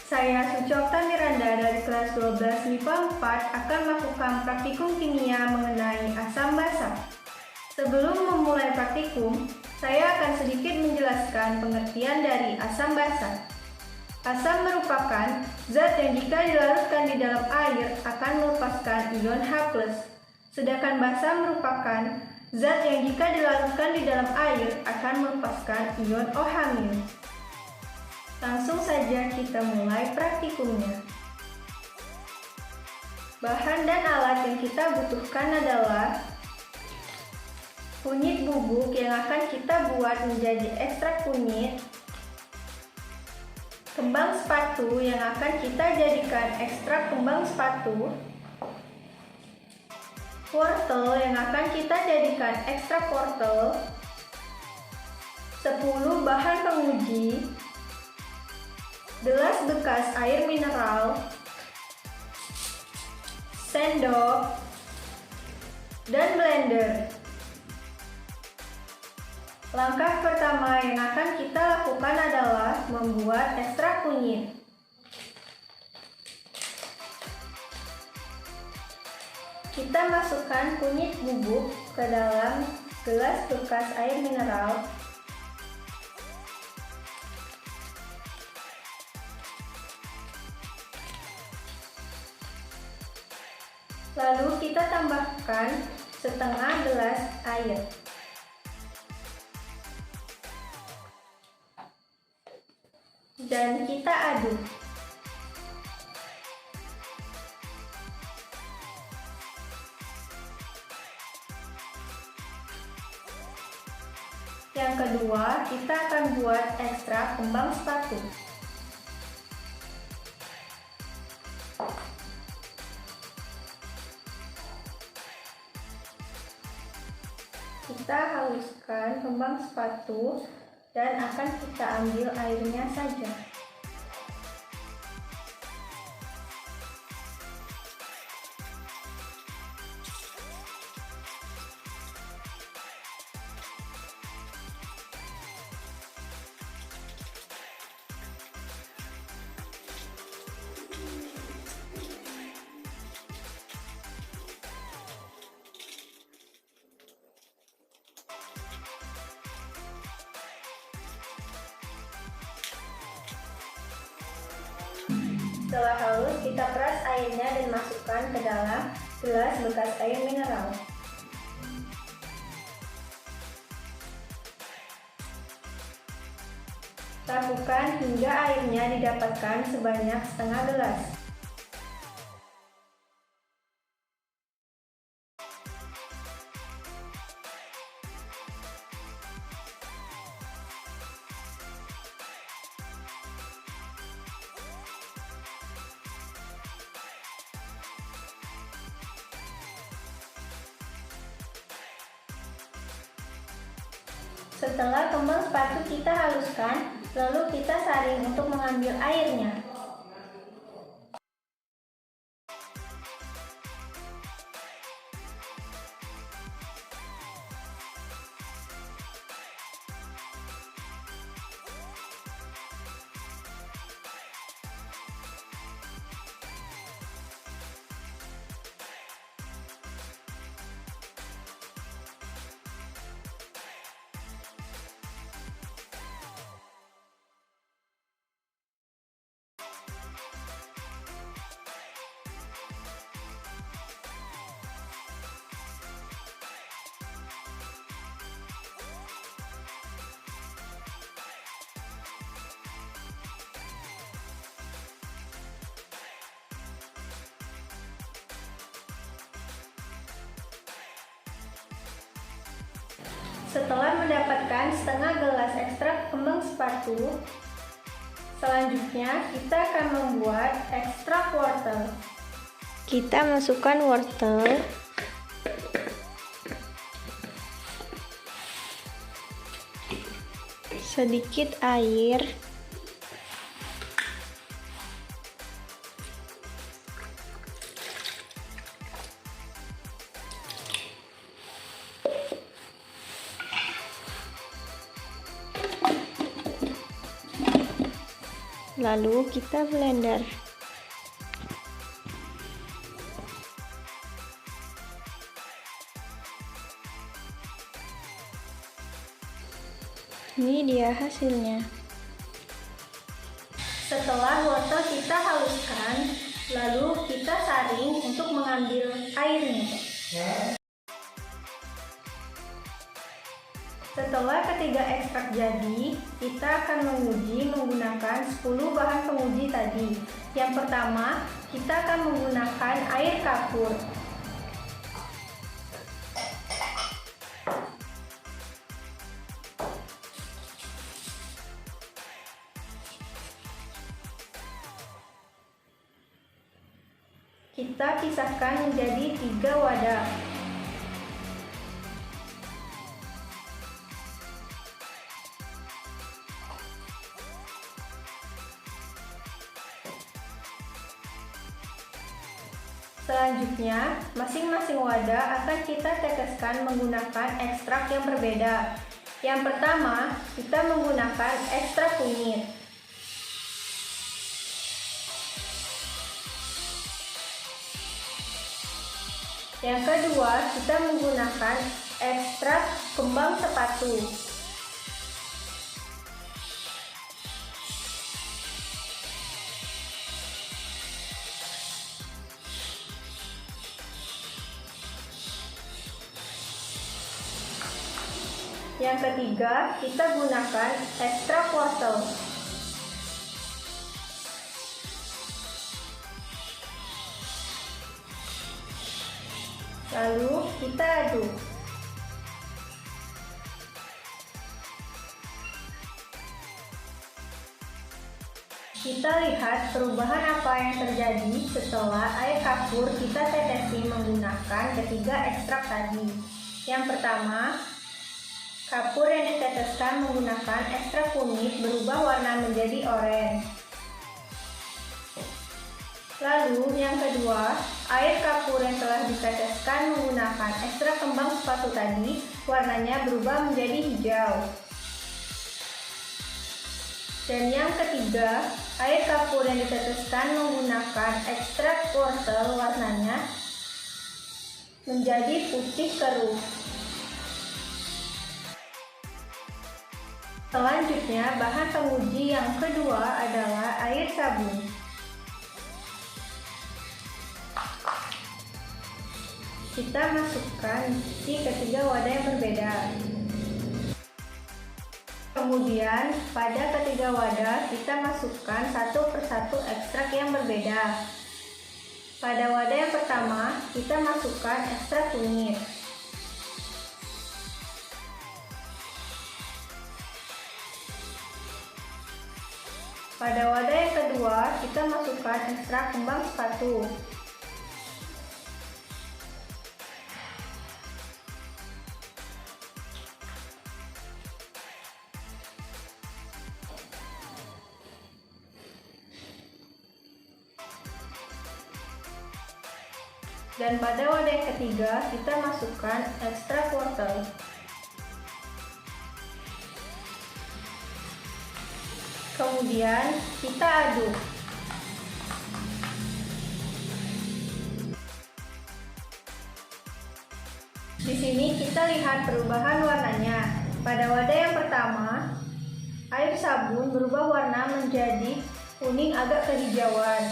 Saya Sucokta Miranda dari kelas 12 MIPA 4 akan melakukan praktikum kimia mengenai asam basa. Sebelum memulai praktikum, saya akan sedikit menjelaskan pengertian dari asam basa. Asam merupakan zat yang jika dilarutkan di dalam air akan melepaskan ion H+. Sedangkan basa merupakan zat yang jika dilarutkan di dalam air akan melepaskan ion OH-. Langsung saja kita mulai praktikumnya. Bahan dan alat yang kita butuhkan adalah kunyit bubuk yang akan kita buat menjadi ekstrak kunyit, kembang sepatu yang akan kita jadikan ekstrak kembang sepatu, wortel yang akan kita jadikan ekstrak wortel, 10 bahan penguji, gelas bekas air mineral, sendok, dan blender. Langkah pertama yang akan kita lakukan adalah membuat ekstrak kunyit. Kita masukkan kunyit bubuk ke dalam gelas bekas air mineral. Lalu kita tambahkan setengah gelas air. Dan kita aduk. Yang kedua, kita akan buat ekstrak kembang sepatu. Kita haluskan kembang sepatu dan akan kita ambil airnya saja. Setelah halus, kita peras airnya dan masukkan ke dalam gelas bekas air mineral. Lakukan hingga airnya didapatkan sebanyak setengah gelas. Setelah kembang sepatu kita haluskan, lalu kita saring untuk mengambil airnya. Setelah mendapatkan setengah gelas ekstrak kembang sepatu, selanjutnya kita akan membuat ekstrak wortel. Kita masukkan wortel, sedikit air, Lalu kita blender. Ini dia hasilnya. Setelah wortel kita haluskan, lalu kita saring untuk mengambil airnya. Setelah ketiga ekstrak jadi, kita akan menguji menggunakan 10 bahan penguji tadi. Yang pertama, kita akan menggunakan air kapur. Kita pisahkan menjadi 3 wadah. Selanjutnya, masing-masing wadah akan kita teteskan menggunakan ekstrak yang berbeda. Yang pertama, kita menggunakan ekstrak kunyit. Yang kedua, kita menggunakan ekstrak kembang sepatu. Yang ketiga, kita gunakan ekstrak wortel. Lalu kita aduk. Kita lihat perubahan apa yang terjadi setelah air kapur kita tetesi menggunakan ketiga ekstrak tadi. Yang pertama, kapur yang diteteskan menggunakan ekstrak kunyit berubah warna menjadi oranye. Lalu yang kedua, air kapur yang telah diteteskan menggunakan ekstrak kembang sepatu tadi, warnanya berubah menjadi hijau. Dan yang ketiga, air kapur yang diteteskan menggunakan ekstrak wortel, warnanya menjadi putih keruh. Selanjutnya, bahan penguji yang kedua adalah air sabun. Kita masukkan di ketiga wadah yang berbeda. Kemudian, pada ketiga wadah kita masukkan satu persatu ekstrak yang berbeda. Pada wadah yang pertama, kita masukkan ekstrak kunyit. Pada wadah yang kedua, kita masukkan ekstrak kembang sepatu. Dan pada wadah yang ketiga, kita masukkan ekstrak wortel. Kemudian kita aduk. Di sini kita lihat perubahan warnanya. Pada wadah yang pertama, air sabun berubah warna menjadi kuning agak kehijauan.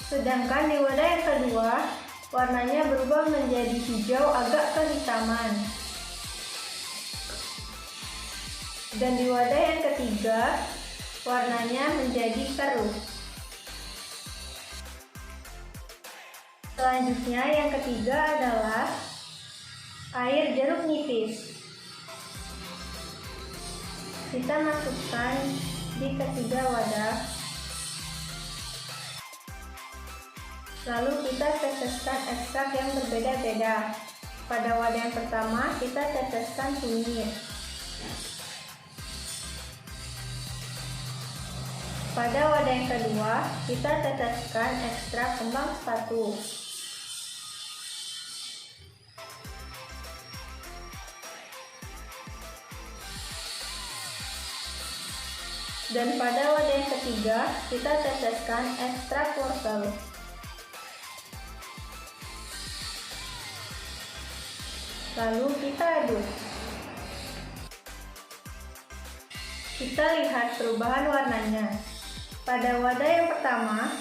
Sedangkan di wadah yang kedua, warnanya berubah menjadi hijau agak kehitaman. Dan di wadah yang ketiga, warnanya menjadi keruh. Selanjutnya yang ketiga adalah air jeruk nipis. Kita masukkan di ketiga wadah. Lalu kita teteskan ekstrak yang berbeda-beda. Pada wadah yang pertama kita teteskan kunyit. Pada wadah yang kedua kita teteskan ekstrak kembang sepatu. Dan pada wadah yang ketiga, kita teteskan ekstrak wortel. Lalu kita aduk. Kita lihat perubahan warnanya. Pada wadah yang pertama,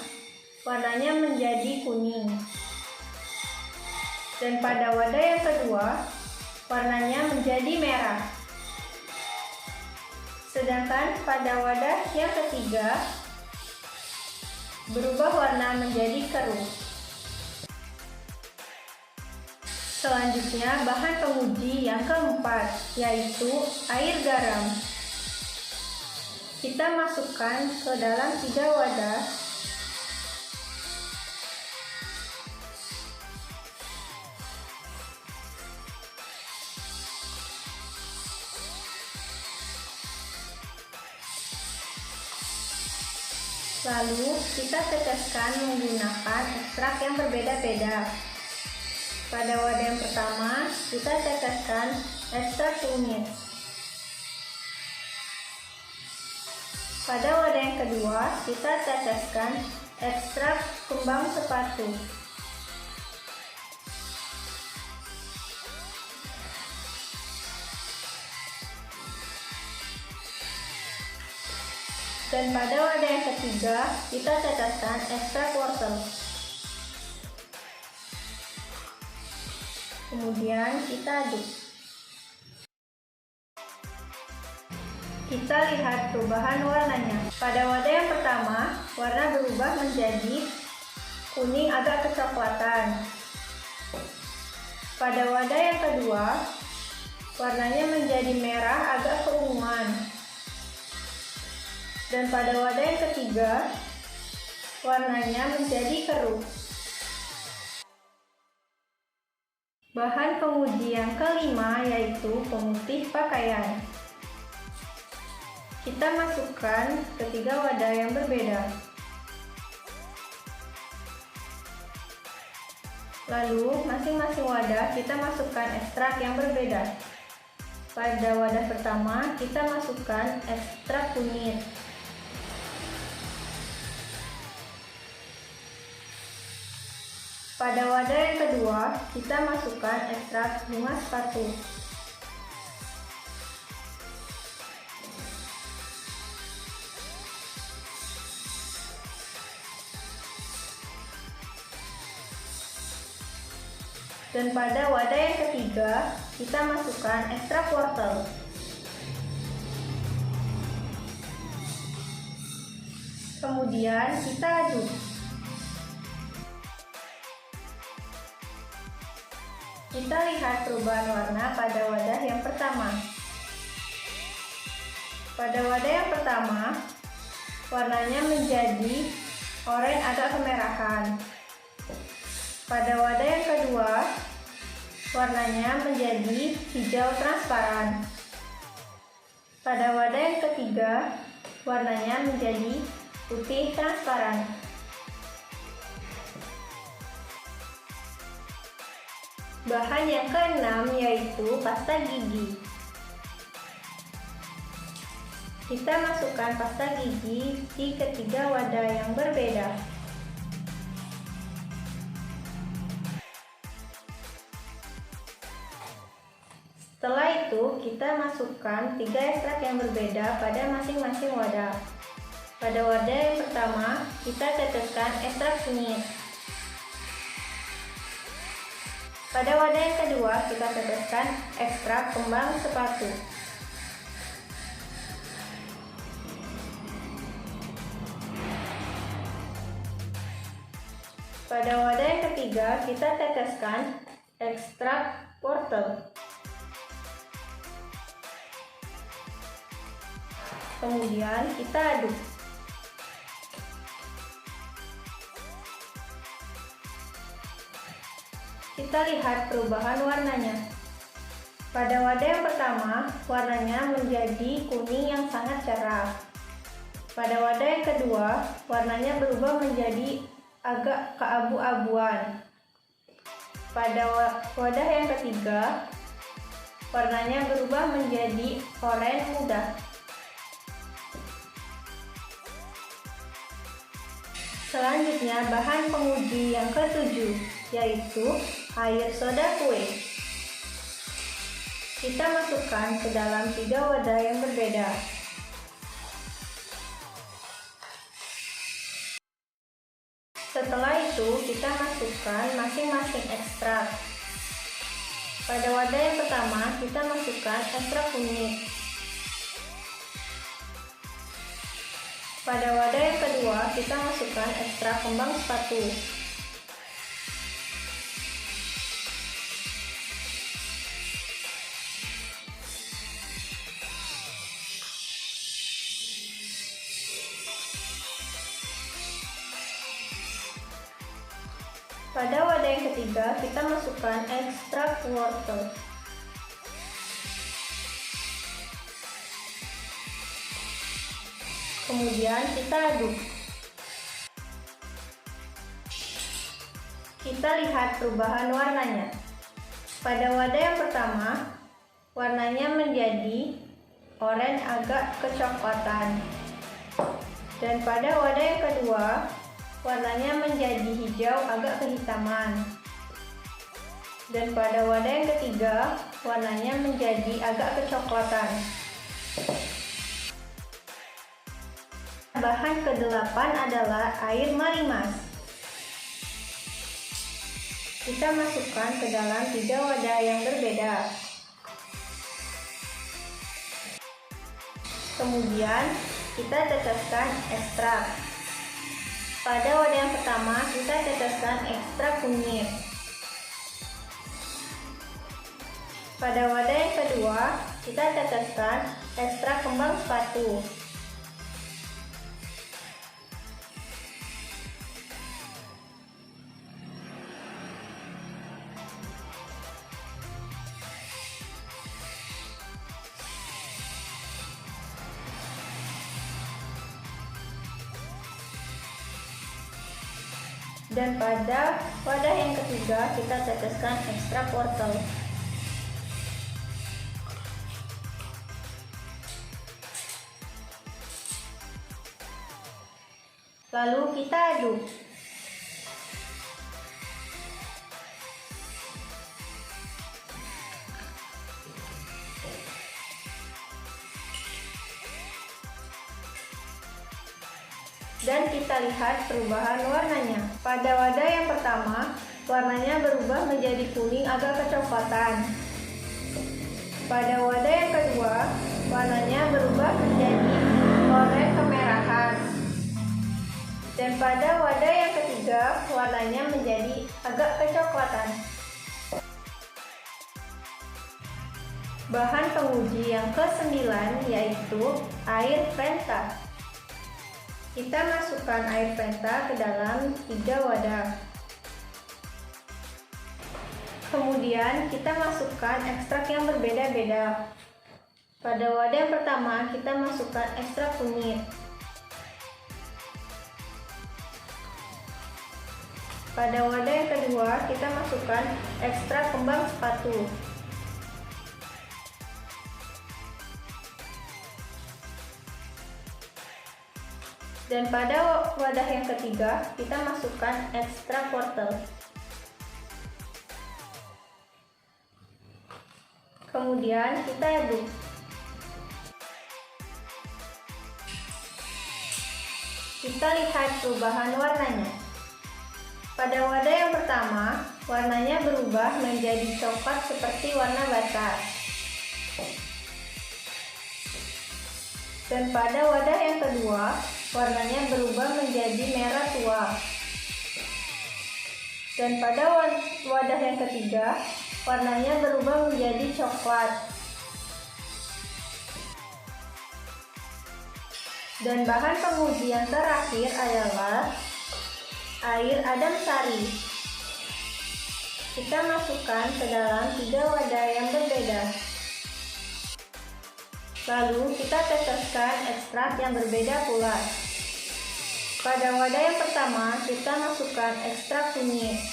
warnanya menjadi kuning. Dan pada wadah yang kedua, warnanya menjadi merah. Sedangkan pada wadah yang ketiga, berubah warna menjadi keruh. Selanjutnya, bahan penguji yang keempat, yaitu air garam. Kita masukkan ke dalam 3 wadah. Lalu kita teteskan menggunakan ekstrak yang berbeda-beda. Pada wadah yang pertama, kita teteskan ekstrak kunyit. Pada wadah yang kedua, kita teteskan ekstrak kembang sepatu. Dan pada wadah yang ketiga, kita teteskan ekstrak wortel. Kemudian kita aduk. Kita lihat perubahan warnanya. Pada wadah yang pertama, warna berubah menjadi kuning agak kecoklatan. Pada wadah yang kedua, warnanya menjadi merah agak keunguan. Dan pada wadah yang ketiga, warnanya menjadi keruh. Bahan penguji yang kelima yaitu pemutih pakaian. Kita masukkan ke 3 wadah yang berbeda. Lalu, masing-masing wadah kita masukkan ekstrak yang berbeda. Pada wadah pertama, kita masukkan ekstrak kunyit. Pada wadah yang kedua, kita masukkan ekstrak bunga sepatu. Dan pada wadah yang ketiga, kita masukkan ekstrak wortel. Kemudian kita aduk. Kita lihat perubahan warna pada wadah yang pertama. Pada wadah yang pertama, warnanya menjadi oranye agak kemerahan. Pada wadah yang kedua, warnanya menjadi hijau transparan. Pada wadah yang ketiga, warnanya menjadi putih transparan. Bahan yang keenam yaitu pasta gigi. Kita masukkan pasta gigi di ketiga wadah yang berbeda. Setelah itu, kita masukkan 3 ekstrak yang berbeda pada masing-masing wadah. Pada wadah yang pertama, kita teteskan ekstrak kunyit. Pada wadah yang kedua, kita teteskan ekstrak kembang sepatu. Pada wadah yang ketiga, kita teteskan ekstrak wortel. Kemudian kita aduk. Kita lihat perubahan warnanya. Pada wadah yang pertama, warnanya menjadi kuning yang sangat cerah. Pada wadah yang kedua, warnanya berubah menjadi agak keabu-abuan. Pada wadah yang ketiga, warnanya berubah menjadi oranye muda. Selanjutnya, bahan penguji yang ketujuh, yaitu air soda kue. Kita masukkan ke dalam 3 wadah yang berbeda. Setelah itu, kita masukkan masing-masing ekstrak. Pada wadah yang pertama, kita masukkan ekstrak kunyit. Pada wadah yang kedua, kita masukkan ekstrak kembang sepatu. Pada wadah yang ketiga, kita masukkan ekstrak wortel. Kemudian kita aduk. Kita lihat perubahan warnanya. Pada wadah yang pertama, warnanya menjadi oranye agak kecoklatan. Dan pada wadah yang kedua, warnanya menjadi hijau agak kehitaman. Dan pada wadah yang ketiga, warnanya menjadi agak kecoklatan. Bahan ke-8 adalah air marimas. Kita masukkan ke dalam 3 wadah yang berbeda. Kemudian kita teteskan ekstrak. Pada wadah yang pertama, kita teteskan ekstrak kunyit. Pada wadah yang kedua, kita teteskan ekstrak kembang sepatu. Dan pada wadah yang ketiga, kita teteskan ekstrak wortel. Lalu kita aduk. Dan kita lihat perubahan warnanya. Pada wadah yang pertama, warnanya berubah menjadi kuning agak kecoklatan. Pada wadah yang kedua, warnanya berubah menjadi oranye kemerahan. Dan pada wadah yang ketiga, warnanya menjadi agak kecoklatan. Bahan penguji yang ke-9 yaitu air Fanta. Kita masukkan air Fanta ke dalam 3 wadah. Kemudian kita masukkan ekstrak yang berbeda-beda. Pada wadah yang pertama, kita masukkan ekstrak kunyit. Pada wadah yang kedua, kita masukkan ekstrak kembang sepatu. Dan pada wadah yang ketiga, kita masukkan ekstrak wortel. Kemudian kita aduk. Kita lihat perubahan warnanya. Pada wadah yang pertama, warnanya berubah menjadi coklat seperti warna bata. Dan pada wadah yang kedua, warnanya berubah menjadi merah tua. Dan pada wadah yang ketiga, warnanya berubah menjadi coklat. Dan bahan penguji yang terakhir adalah air adem sari. Kita masukkan ke dalam 3 wadah yang berbeda. Lalu kita teteskan ekstrak yang berbeda pula. Pada wadah yang pertama, kita masukkan ekstrak kunyit.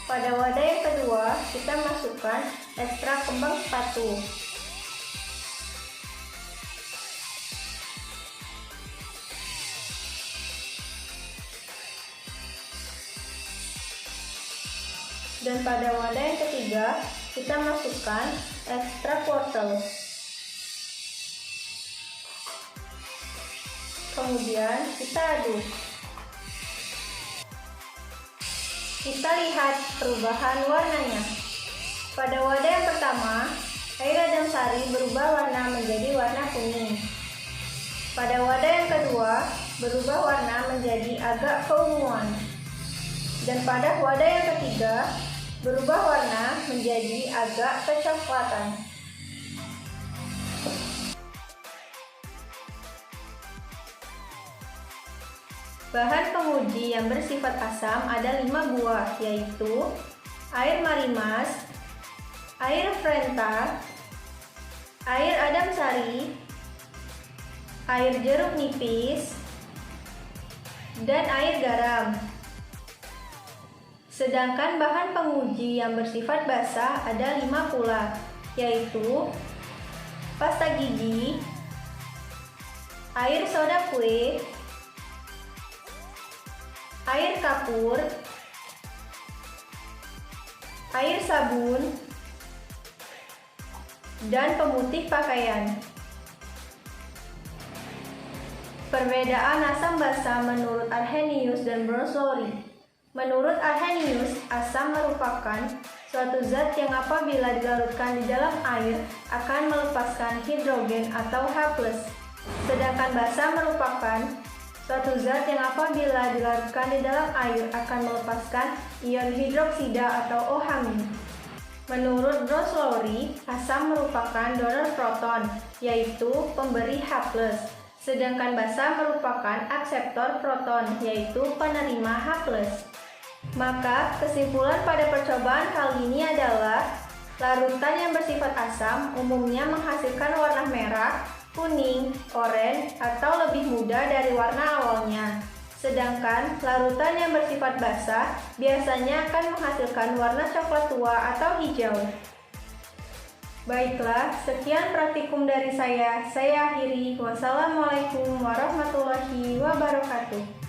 Pada wadah yang kedua, kita masukkan ekstrak kembang sepatu. Dan pada wadah yang ketiga, kita masukkan ekstrak wortel. Kemudian kita aduk. Kita lihat perubahan warnanya. Pada wadah yang pertama, air adem sari berubah warna menjadi warna kuning. Pada wadah yang kedua, berubah warna menjadi agak keunguan. Dan pada wadah yang ketiga, berubah warna menjadi agak kecoklatan. Bahan penguji yang bersifat asam ada 5 buah, yaitu air marimas, air Frenta, air adem sari, air jeruk nipis, dan air garam. Sedangkan bahan penguji yang bersifat basah ada 5 pula, yaitu pasta gigi, air soda kue, air kapur, air sabun, dan pemutih pakaian. Perbedaan asam basa menurut Arrhenius dan Bronstori. Menurut Arrhenius, asam merupakan suatu zat yang apabila dilarutkan di dalam air akan melepaskan hidrogen atau H+. Sedangkan basa merupakan suatu zat yang apabila dilarutkan di dalam air akan melepaskan ion hidroksida atau OH-. Menurut Bronstori, asam merupakan donor proton, yaitu pemberi H+. Sedangkan basa merupakan akseptor proton, yaitu penerima H+. Maka, kesimpulan pada percobaan kali ini adalah larutan yang bersifat asam umumnya menghasilkan warna merah, kuning, oranye, atau lebih muda dari warna awalnya. Sedangkan larutan yang bersifat basah biasanya akan menghasilkan warna coklat tua atau hijau. Baiklah, sekian praktikum dari saya. Saya akhiri. Wassalamualaikum warahmatullahi wabarakatuh.